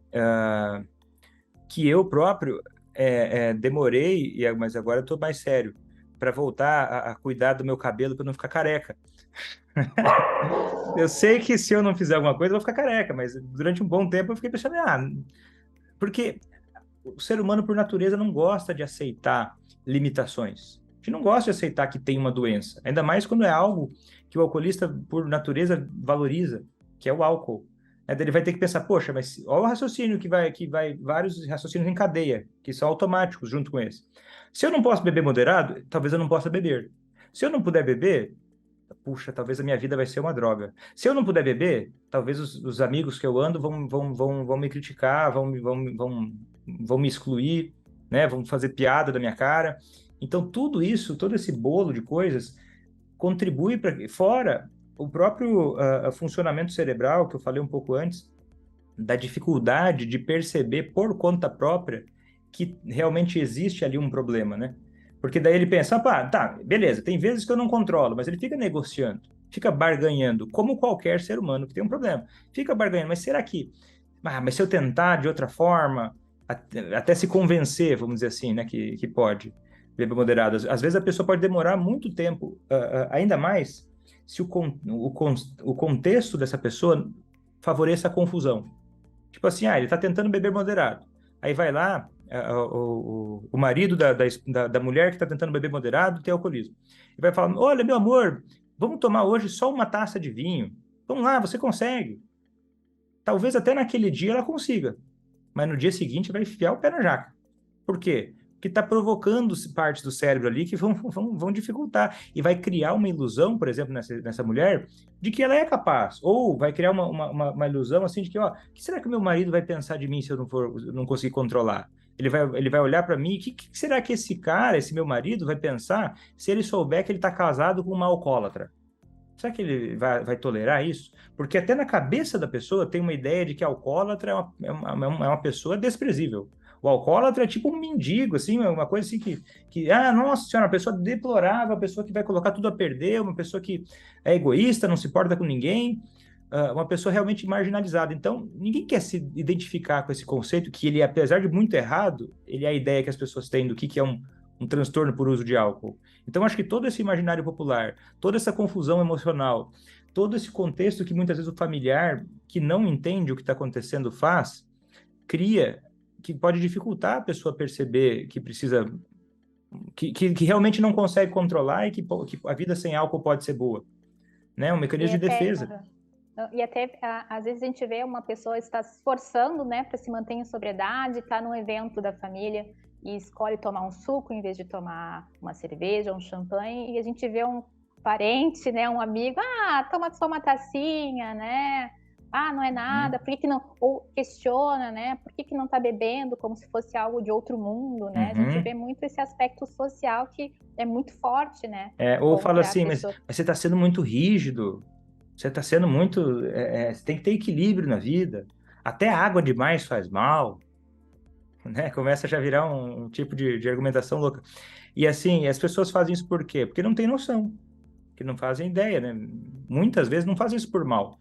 Speaker 1: que eu próprio demorei, mas agora eu estou mais sério, para voltar a cuidar do meu cabelo para não ficar careca. Eu sei que se eu não fizer alguma coisa, eu vou ficar careca, mas durante um bom tempo eu fiquei pensando, porque o ser humano, por natureza, não gosta de aceitar limitações. A gente não gosta de aceitar que tem uma doença, ainda mais quando é algo que o alcoolista, por natureza, valoriza, que é o álcool. Daí ele vai ter que pensar, poxa, mas olha o raciocínio que vai vários raciocínios em cadeia, que são automáticos junto com esse. Se eu não posso beber moderado, talvez eu não possa beber. Se eu não puder beber, puxa, talvez a minha vida vai ser uma droga. Se eu não puder beber, talvez os amigos que eu ando vão me criticar, vão me excluir, né? Vão fazer piada da minha cara. Então, tudo isso, todo esse bolo de coisas, contribui para fora o próprio funcionamento cerebral, que eu falei um pouco antes, da dificuldade de perceber por conta própria que realmente existe ali um problema, né? Porque daí ele pensa, pá, tá, beleza, tem vezes que eu não controlo, mas ele fica negociando, fica barganhando, como qualquer ser humano que tem um problema. Fica barganhando, mas será que... mas se eu tentar de outra forma, até se convencer, vamos dizer assim, né, que pode beber moderado. Às vezes a pessoa pode demorar muito tempo, ainda mais se o contexto dessa pessoa favoreça a confusão. Tipo assim, ele tá tentando beber moderado. Aí vai lá, o marido da mulher que tá tentando beber moderado tem alcoolismo. E vai falar, olha, meu amor, vamos tomar hoje só uma taça de vinho. Vamos lá, você consegue. Talvez até naquele dia ela consiga, mas no dia seguinte vai enfiar o pé na jaca. Por quê? Porque está provocando partes do cérebro ali que vão dificultar. E vai criar uma ilusão, por exemplo, nessa mulher, de que ela é capaz. Ou vai criar uma ilusão assim de que, o que será que o meu marido vai pensar de mim se eu não conseguir controlar? Ele vai olhar para mim, que será que esse cara, esse meu marido, vai pensar se ele souber que ele está casado com uma alcoólatra? Será que ele vai tolerar isso? Porque até na cabeça da pessoa tem uma ideia de que alcoólatra é uma pessoa desprezível. O alcoólatra é tipo um mendigo, assim, uma coisa assim nossa senhora, uma pessoa deplorável, uma pessoa que vai colocar tudo a perder, uma pessoa que é egoísta, não se importa com ninguém, uma pessoa realmente marginalizada. Então, ninguém quer se identificar com esse conceito, que ele, apesar de muito errado, ele é a ideia que as pessoas têm do que é um transtorno por uso de álcool. Então, acho que todo esse imaginário popular, toda essa confusão emocional, todo esse contexto que muitas vezes o familiar, que não entende o que está acontecendo, cria, que pode dificultar a pessoa perceber que precisa, que realmente não consegue controlar e que a vida sem álcool pode ser boa, né? Um mecanismo de defesa.
Speaker 2: E até, às vezes, a gente vê uma pessoa está se esforçando, né, para se manter em sobriedade, está num evento da família e escolhe tomar um suco em vez de tomar uma cerveja, um champanhe, e a gente vê um parente, né, um amigo, toma só uma tacinha, né, não é nada, por que não, ou questiona, né, por que não está bebendo, como se fosse algo de outro mundo, né, a gente vê muito esse aspecto social que é muito forte, né.
Speaker 1: Ou fala assim, mas você está sendo muito rígido, você está sendo muito, você tem que ter equilíbrio na vida, até água demais faz mal, né, começa a já virar um tipo de argumentação louca. E assim, as pessoas fazem isso por quê? Porque não tem noção, que não fazem ideia, né? Muitas vezes não fazem isso por mal,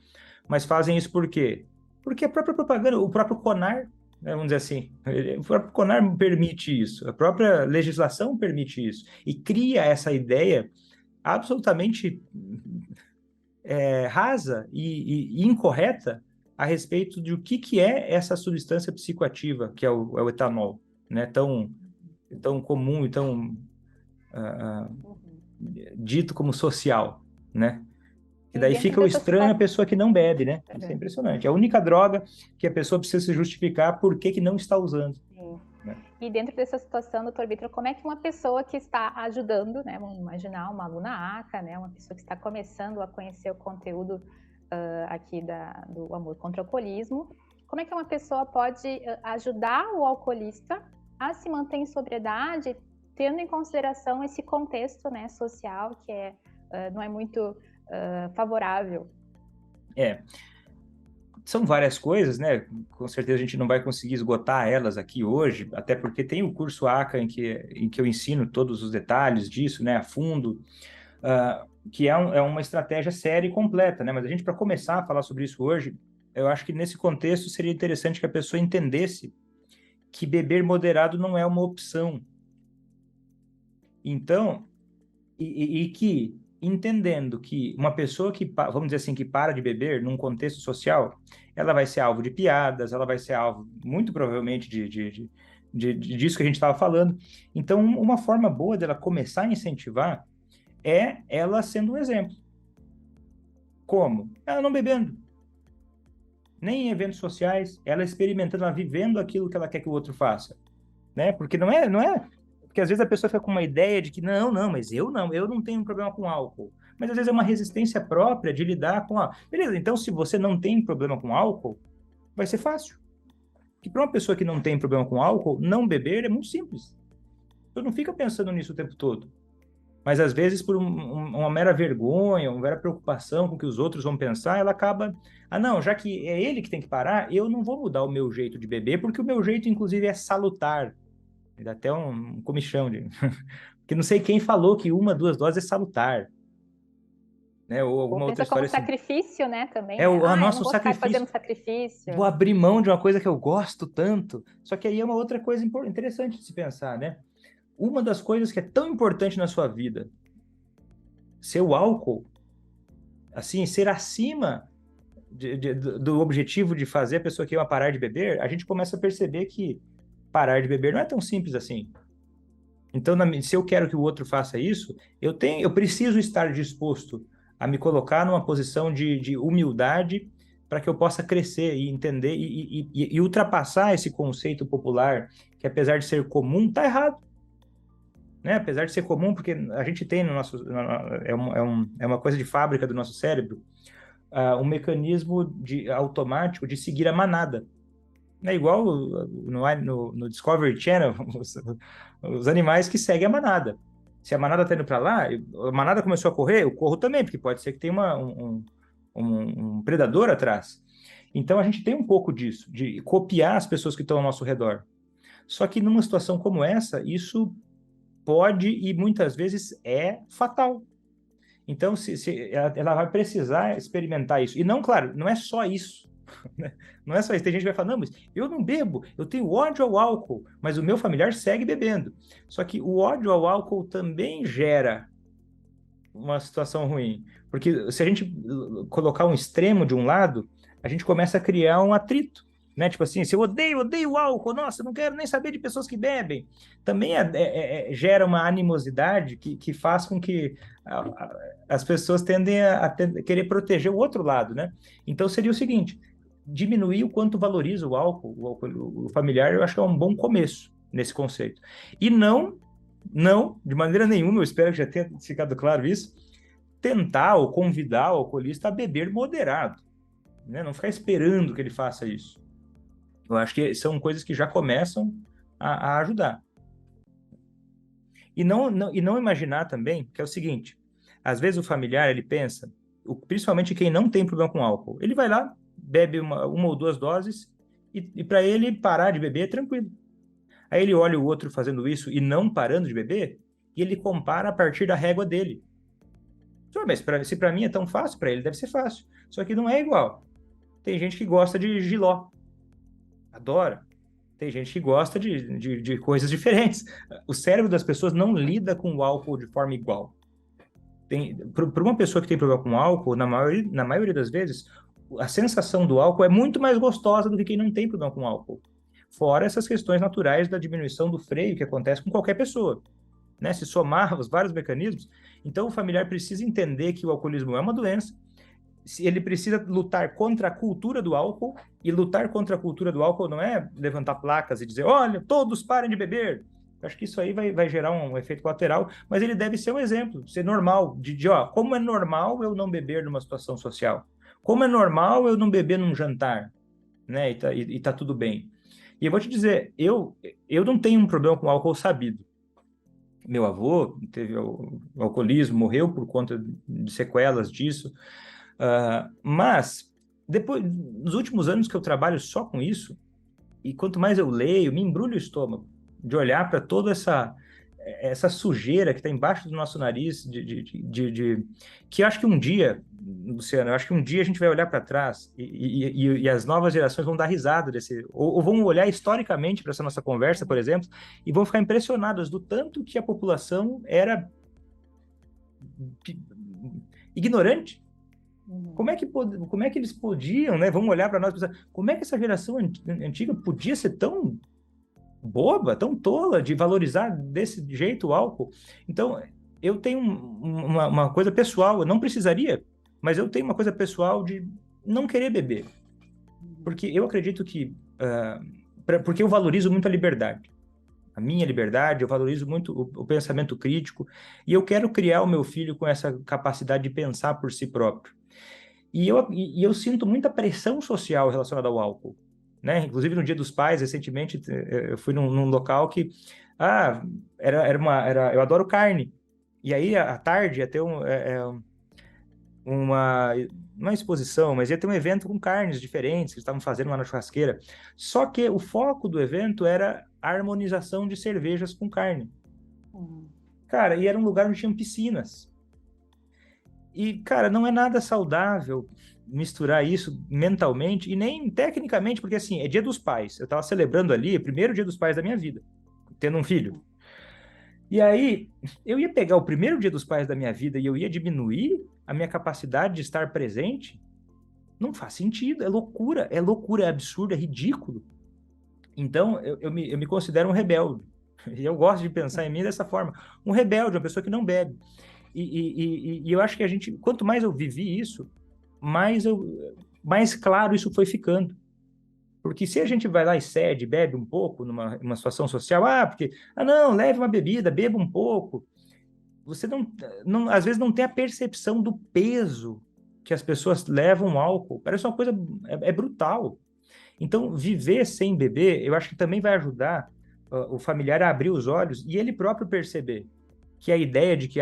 Speaker 1: mas fazem isso por quê? Porque a própria propaganda, o próprio CONAR, né, vamos dizer assim, o próprio CONAR permite isso, a própria legislação permite isso, e cria essa ideia absolutamente rasa e incorreta a respeito de o que é essa substância psicoativa, que é o etanol, né? Tão comum e tão dito como social, né? E daí fica o estranho a pessoa que não bebe, né? Isso é impressionante. É a única droga que a pessoa precisa se justificar por que não está usando.
Speaker 2: Né? E dentro dessa situação, doutor Vitor, como é que uma pessoa que está ajudando, né? Vamos imaginar uma aluna ACA, né? Uma pessoa que está começando a conhecer o conteúdo aqui do amor contra o alcoolismo, como é que uma pessoa pode ajudar o alcoolista a se manter em sobriedade, tendo em consideração esse contexto, né, social que não é muito favorável?
Speaker 1: São várias coisas, né? Com certeza a gente não vai conseguir esgotar elas aqui hoje, até porque tem o curso ACA em que eu ensino todos os detalhes disso, né, a fundo, que é uma estratégia séria e completa, né? Mas a gente, para começar a falar sobre isso hoje, eu acho que nesse contexto seria interessante que a pessoa entendesse que beber moderado não é uma opção. Então, e que, entendendo que uma pessoa que, vamos dizer assim, que para de beber num contexto social, ela vai ser alvo de piadas, ela vai ser alvo, muito provavelmente, disso que a gente estava falando. Então, uma forma boa dela começar a incentivar é ela sendo um exemplo. Como? Ela não bebendo. Nem em eventos sociais, ela experimentando, ela vivendo aquilo que ela quer que o outro faça. Né? Porque não é porque às vezes a pessoa fica com uma ideia de que não, mas eu não tenho problema com álcool. Mas às vezes é uma resistência própria de lidar com a... Beleza, então se você não tem problema com álcool, vai ser fácil. Porque para uma pessoa que não tem problema com álcool, não beber é muito simples. Você não fica pensando nisso o tempo todo. Mas às vezes por uma mera vergonha, uma mera preocupação com o que os outros vão pensar, ela acaba... não, já que é ele que tem que parar, eu não vou mudar o meu jeito de beber, porque o meu jeito, inclusive, é salutar. Dá até um comichão porque não sei quem falou que 1, 2 doses é salutar, né? Ou alguma outra história
Speaker 2: como sacrifício, né, também.
Speaker 1: Nosso
Speaker 2: sacrifício. Fazendo sacrifício.
Speaker 1: Vou abrir mão de uma coisa que eu gosto tanto. Só que aí é uma outra coisa interessante de se pensar, né? Uma das coisas que é tão importante na sua vida, ser o álcool, assim, ser acima do objetivo de fazer a pessoa que ama parar de beber, a gente começa a perceber que parar de beber não é tão simples assim. Então, se eu quero que o outro faça isso, eu preciso estar disposto a me colocar numa posição de humildade para que eu possa crescer e entender e ultrapassar esse conceito popular que, apesar de ser comum, está errado. Né? Apesar de ser comum, porque a gente tem no nosso... É uma coisa de fábrica do nosso cérebro, um mecanismo automático de seguir a manada. É igual no Discovery Channel, os animais que seguem a manada. Se a manada está indo para lá, a manada começou a correr, eu corro também, porque pode ser que tenha um predador atrás. Então a gente tem um pouco disso, de copiar as pessoas que estão ao nosso redor. Só que numa situação como essa, isso pode e muitas vezes é fatal. Então, se ela vai precisar experimentar isso. E não, claro, não é só isso. Né? Não é só isso. Tem gente que vai falar, não, mas eu não bebo, eu tenho ódio ao álcool, mas o meu familiar segue bebendo. Só que o ódio ao álcool também gera uma situação ruim. Porque se a gente colocar um extremo de um lado, a gente começa a criar um atrito. Né? Tipo assim, se eu odeio álcool, nossa, eu não quero nem saber de pessoas que bebem. Também gera uma animosidade que faz com que as pessoas tendem a querer proteger o outro lado, né? Então seria o seguinte, diminuir o quanto valoriza o álcool, o familiar, eu acho que é um bom começo nesse conceito. E não, de maneira nenhuma, eu espero que já tenha ficado claro isso, tentar ou convidar o alcoolista a beber moderado, né? Não ficar esperando que ele faça isso. Eu acho que são coisas que já começam a ajudar. E não imaginar também que é o seguinte, às vezes o familiar, ele pensa, principalmente quem não tem problema com álcool, ele vai lá, bebe uma ou duas doses e para ele parar de beber é tranquilo. Aí ele olha o outro fazendo isso e não parando de beber, e ele compara a partir da régua dele. Mas se para mim é tão fácil, para ele deve ser fácil. Só que não é igual. Tem gente que gosta de jiló, adora. Tem gente que gosta de coisas diferentes. O cérebro das pessoas não lida com o álcool de forma igual. Para uma pessoa que tem problema com álcool, na maioria das vezes, a sensação do álcool é muito mais gostosa do que quem não tem problema com álcool. Fora essas questões naturais da diminuição do freio que acontece com qualquer pessoa. Né? Se somar os vários mecanismos, então o familiar precisa entender que o alcoolismo é uma doença, ele precisa lutar contra a cultura do álcool, e lutar contra a cultura do álcool não é levantar placas e dizer, olha, todos parem de beber. Eu acho que isso aí vai gerar um efeito colateral, mas ele deve ser um exemplo, ser normal, ó, como é normal eu não beber numa situação social, como é normal eu não beber num jantar, né, e tá tudo bem. E eu vou te dizer, eu não tenho um problema com álcool sabido. Meu avô teve o alcoolismo, morreu por conta de sequelas disso. Mas, depois, nos últimos anos que eu trabalho só com isso, e quanto mais eu leio, me embrulha o estômago de olhar para toda essa sujeira que está embaixo do nosso nariz, que eu acho que um dia, Luciano, eu acho que um dia a gente vai olhar para trás e as novas gerações vão dar risada ou vão olhar historicamente para essa nossa conversa, por exemplo, e vão ficar impressionadas do tanto que a população era ignorante. Como é que eles podiam, né? Vamos olhar para nós e pensar, como é que essa geração antiga podia ser tão boba, tão tola de valorizar desse jeito o álcool? Então, eu tenho uma coisa pessoal, eu não precisaria, mas eu tenho uma coisa pessoal de não querer beber. Porque eu acredito que... porque eu valorizo muito a liberdade. A minha liberdade, eu valorizo muito o pensamento crítico, e eu quero criar o meu filho com essa capacidade de pensar por si próprio. E eu sinto muita pressão social relacionada ao álcool, né? Inclusive, no Dia dos Pais, recentemente, eu fui num local que... eu adoro carne. E aí, à tarde, ia ter uma exposição, mas ia ter um evento com carnes diferentes que eles estavam fazendo lá na churrasqueira. Só que o foco do evento era a harmonização de cervejas com carne. Cara, e era um lugar onde tinham piscinas. E, cara, não é nada saudável misturar isso mentalmente e nem tecnicamente, porque, assim, é Dia dos Pais. Eu estava celebrando ali o primeiro Dia dos Pais da minha vida, tendo um filho. E aí, eu ia pegar o primeiro Dia dos Pais da minha vida e eu ia diminuir a minha capacidade de estar presente? Não faz sentido, é loucura, é absurdo, é ridículo. Então, eu me considero um rebelde. E eu gosto de pensar em mim dessa forma. Um rebelde, uma pessoa que não bebe. E eu acho que quanto mais eu vivi isso, mais claro isso foi ficando. Porque se a gente vai lá e cede, bebe um pouco numa situação social, não, leve uma bebida, beba um pouco. Você às vezes não tem a percepção do peso que as pessoas levam ao álcool. Parece uma coisa, é brutal. Então, viver sem beber, eu acho que também vai ajudar o familiar a abrir os olhos e ele próprio perceber que a ideia de que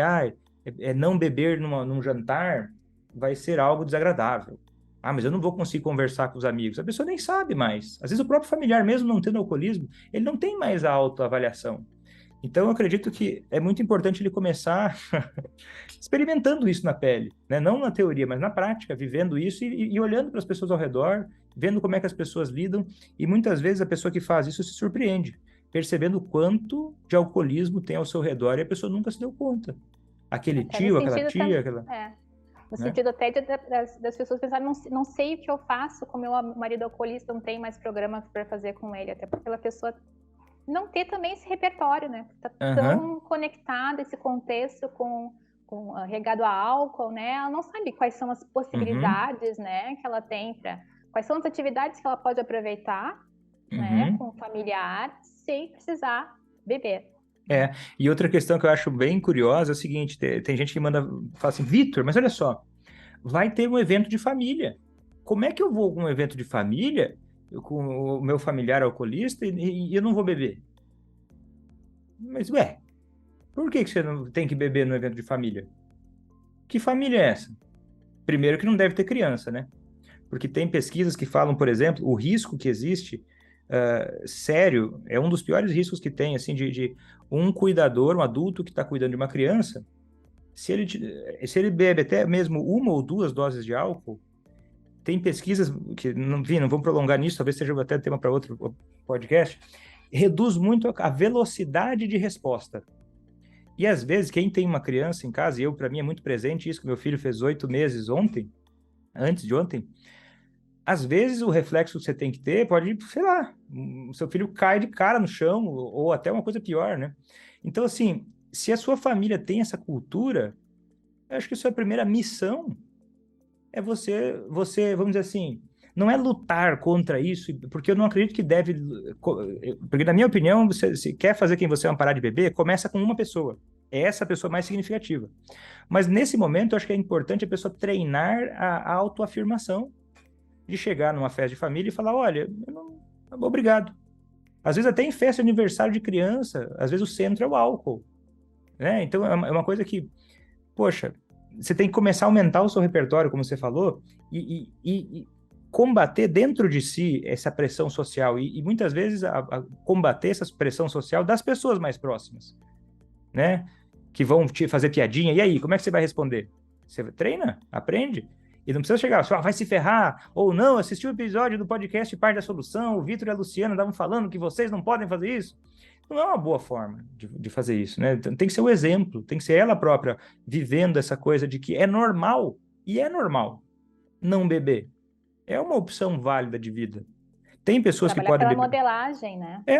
Speaker 1: não beber num jantar vai ser algo desagradável. Ah, mas eu não vou conseguir conversar com os amigos. A pessoa nem sabe mais. Às vezes o próprio familiar, mesmo não tendo alcoolismo, ele não tem mais a autoavaliação. Então, eu acredito que é muito importante ele começar experimentando isso na pele, né? Não na teoria, mas na prática, vivendo isso e olhando para as pessoas ao redor, vendo como é que as pessoas lidam. E muitas vezes a pessoa que faz isso se surpreende, percebendo o quanto de alcoolismo tem ao seu redor e a pessoa nunca se deu conta. Aquele
Speaker 2: Até no
Speaker 1: tio, aquela
Speaker 2: sentido
Speaker 1: tia, aquela,
Speaker 2: no
Speaker 1: né?
Speaker 2: sentido até das pessoas pensarem, não sei o que eu faço com meu marido alcoolista, não tem mais programa para fazer com ele, até porque aquela pessoa não ter também esse repertório, né? Tá
Speaker 1: Aham,
Speaker 2: tão conectada esse contexto regado a álcool, né? Ela não sabe quais são as
Speaker 1: uhum,
Speaker 2: possibilidades, né, que ela tem quais são as atividades que ela pode aproveitar, né,
Speaker 1: uhum.
Speaker 2: com o familiar, sem precisar beber.
Speaker 1: É, e outra questão que eu acho bem curiosa é o seguinte, tem gente que manda, fala assim, Vitor, mas olha só, vai ter um evento de família. Como é que eu vou com um evento de família com o meu familiar alcoolista e eu não vou beber? Mas, ué, por que que você não tem que beber no evento de família? Que família é essa? Primeiro que não deve ter criança, né? Porque tem pesquisas que falam, por exemplo, o risco que existe, sério, é um dos piores riscos que tem, assim, de um cuidador, um adulto que está cuidando de uma criança, se ele bebe até mesmo uma ou duas doses de álcool, tem pesquisas que, não, enfim, não vamos prolongar nisso, talvez seja até tema para outro podcast, reduz muito a velocidade de resposta. E às vezes, quem tem uma criança em casa, e eu, para mim, é muito presente isso, que meu filho fez 8 meses ontem, antes de ontem, às vezes o reflexo que você tem que ter pode, sei lá, o seu filho cai de cara no chão, ou até uma coisa pior, né? Então, assim, se a sua família tem essa cultura, eu acho que a sua primeira missão é você, vamos dizer assim, não é lutar contra isso, porque eu não acredito que deve, porque na minha opinião, você se quer fazer quem você é parar de beber, começa com uma pessoa. É essa pessoa mais significativa. Mas nesse momento, eu acho que é importante a pessoa treinar a autoafirmação de chegar numa festa de família e falar, olha, eu não, obrigado. Às vezes até em festa de aniversário de criança, às vezes o centro é o álcool, né? Então é uma coisa que, poxa, você tem que começar a aumentar o seu repertório, como você falou, e combater dentro de si essa pressão social e muitas vezes combater essa pressão social das pessoas mais próximas, né? Que vão te fazer piadinha. E aí, como é que você vai responder? Você treina, aprende. E não precisa chegar, só vai se ferrar, ou não, assistiu o episódio do podcast Parte da Solução, o Vitor e a Luciana estavam falando que vocês não podem fazer isso. Não é uma boa forma de fazer isso, né? Tem que ser o exemplo, tem que ser ela própria vivendo essa coisa de que é normal, e é normal, não beber. É uma opção válida de vida. Tem pessoas que
Speaker 2: Trabalhar
Speaker 1: podem
Speaker 2: pela
Speaker 1: beber.
Speaker 2: modelagem, né?
Speaker 1: É,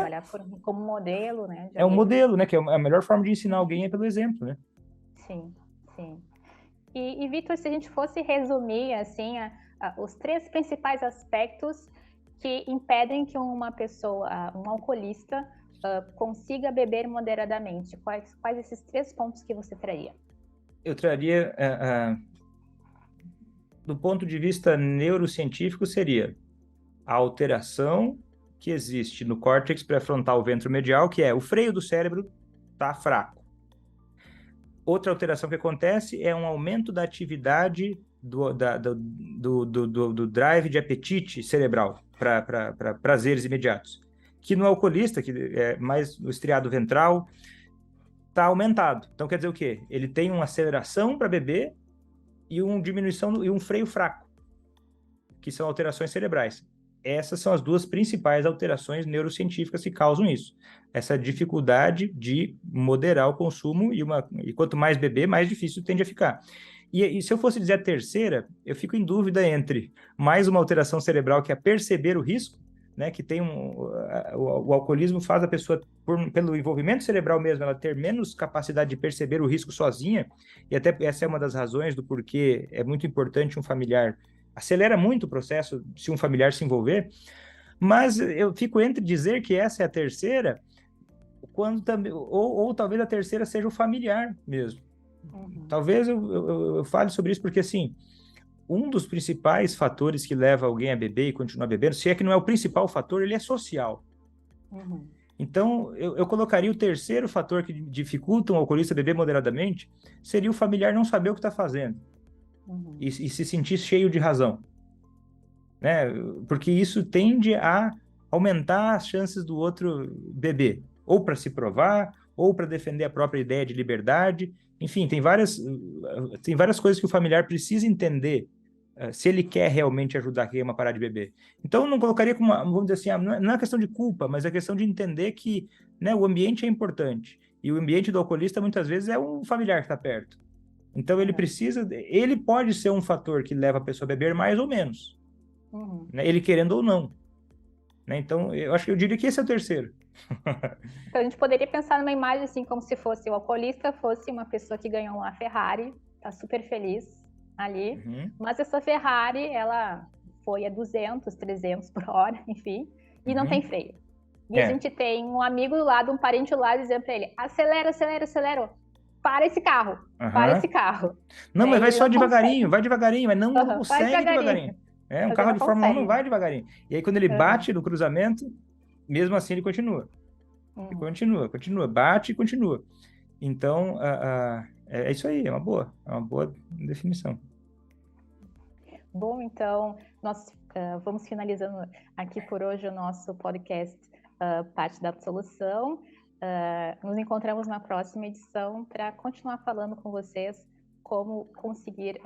Speaker 2: Como modelo, né, de
Speaker 1: é um
Speaker 2: alguém.
Speaker 1: modelo, né? Que é a melhor forma de ensinar alguém é pelo exemplo, né?
Speaker 2: Sim, sim. Vitor, se a gente fosse resumir assim os três principais aspectos que impedem que uma pessoa, um alcoolista, consiga beber moderadamente, quais esses três pontos que você traria?
Speaker 1: Eu traria, do ponto de vista neurocientífico, seria a alteração que existe no córtex pré-frontal ventromedial, que é o freio do cérebro está fraco. Outra alteração que acontece é um aumento da atividade do drive de apetite cerebral para prazeres imediatos. Que no alcoolista, que é mais o estriado ventral, está aumentado. Então quer dizer o quê? Ele tem uma aceleração para beber e uma diminuição e um freio fraco, que são alterações cerebrais. Essas são as duas principais alterações neurocientíficas que causam isso. Essa dificuldade de moderar o consumo e quanto mais beber, mais difícil tende a ficar. E se eu fosse dizer a terceira, eu fico em dúvida entre mais uma alteração cerebral que é perceber o risco, né, que tem o alcoolismo faz a pessoa, pelo envolvimento cerebral mesmo, ela ter menos capacidade de perceber o risco sozinha, e até essa é uma das razões do porquê é muito importante um familiar acelera muito o processo se um familiar se envolver, mas eu fico entre dizer que essa é a terceira, quando também, ou talvez a terceira seja o familiar mesmo.
Speaker 2: Uhum,
Speaker 1: Talvez eu fale sobre isso porque, assim, um dos principais fatores que leva alguém a beber e continuar bebendo, se é que não é o principal fator, ele é social.
Speaker 2: uhum.
Speaker 1: Então, eu colocaria o terceiro fator que dificulta um alcoolista beber moderadamente, seria o familiar não saber o que está fazendo
Speaker 2: Uhum.
Speaker 1: e se sentir cheio de razão. né? Porque isso tende a aumentar as chances do outro beber, ou para se provar, ou para defender a própria ideia de liberdade. Enfim, tem várias coisas que o familiar precisa entender se ele quer realmente ajudar quem a parar de beber. Então, eu não colocaria como, vamos dizer assim, não é questão de culpa, mas é questão de entender que, né, o ambiente é importante. E o ambiente do alcoolista, muitas vezes, é um familiar que está perto. Então, ele pode ser um fator que leva a pessoa a beber mais ou menos, né, ele querendo ou não. Né? Então, eu diria que esse é o terceiro.
Speaker 2: Então, a gente poderia pensar numa imagem assim, como se fosse o alcoolista, fosse uma pessoa que ganhou uma Ferrari, tá super feliz ali, mas essa Ferrari, ela foi a 200, 300 por hora, enfim, e não tem freio. E a gente tem um amigo do lado, um parente do lado, dizendo para ele, acelera, acelera, acelera, para esse carro, para esse carro.
Speaker 1: Não, mas vai só devagarinho, vai devagarinho, mas não consegue devagarinho. Um carro de Fórmula 1 não vai devagarinho. E aí, quando ele bate no cruzamento, mesmo assim ele continua. E continua, bate e continua. Então, é isso aí, é uma boa definição.
Speaker 2: Bom, então, nós vamos finalizando aqui por hoje o nosso podcast Parte da Solução. Nos encontramos na próxima edição para continuar falando com vocês como conseguir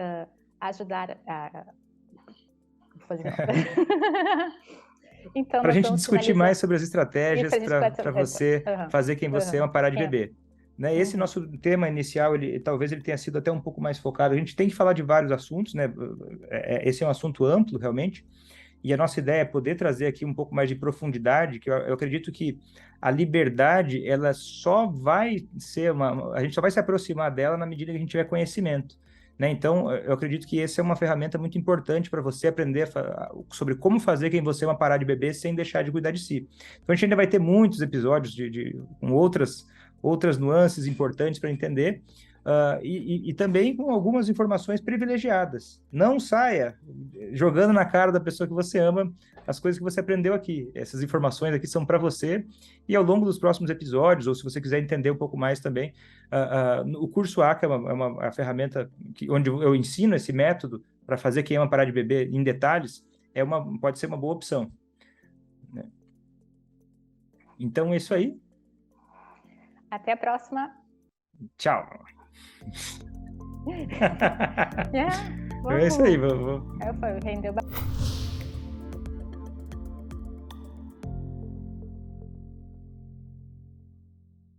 Speaker 2: ajudar a fazer. Então,
Speaker 1: para a gente discutir mais sobre as estratégias para você fazer quem você ama parar de beber. Né? Esse nosso tema inicial, talvez ele tenha sido até um pouco mais focado. A gente tem que falar de vários assuntos, né? Esse é um assunto amplo, realmente. E a nossa ideia é poder trazer aqui um pouco mais de profundidade, que eu acredito que a liberdade, ela só vai ser a gente só vai se aproximar dela na medida que a gente tiver conhecimento. Né? Então, eu acredito que essa é uma ferramenta muito importante para você aprender sobre como fazer quem você ama parar de beber sem deixar de cuidar de si. Então, a gente ainda vai ter muitos episódios com outras nuances importantes para entender, e também com algumas informações privilegiadas. Não saia jogando na cara da pessoa que você ama as coisas que você aprendeu aqui. Essas informações aqui são para você, e ao longo dos próximos episódios, ou se você quiser entender um pouco mais também, o curso ACA é uma ferramenta onde eu ensino esse método para fazer quem ama parar de beber em detalhes, pode ser uma boa opção. Né? Então é isso aí.
Speaker 2: Até a próxima.
Speaker 1: Tchau. É isso aí. Rendeu bastante.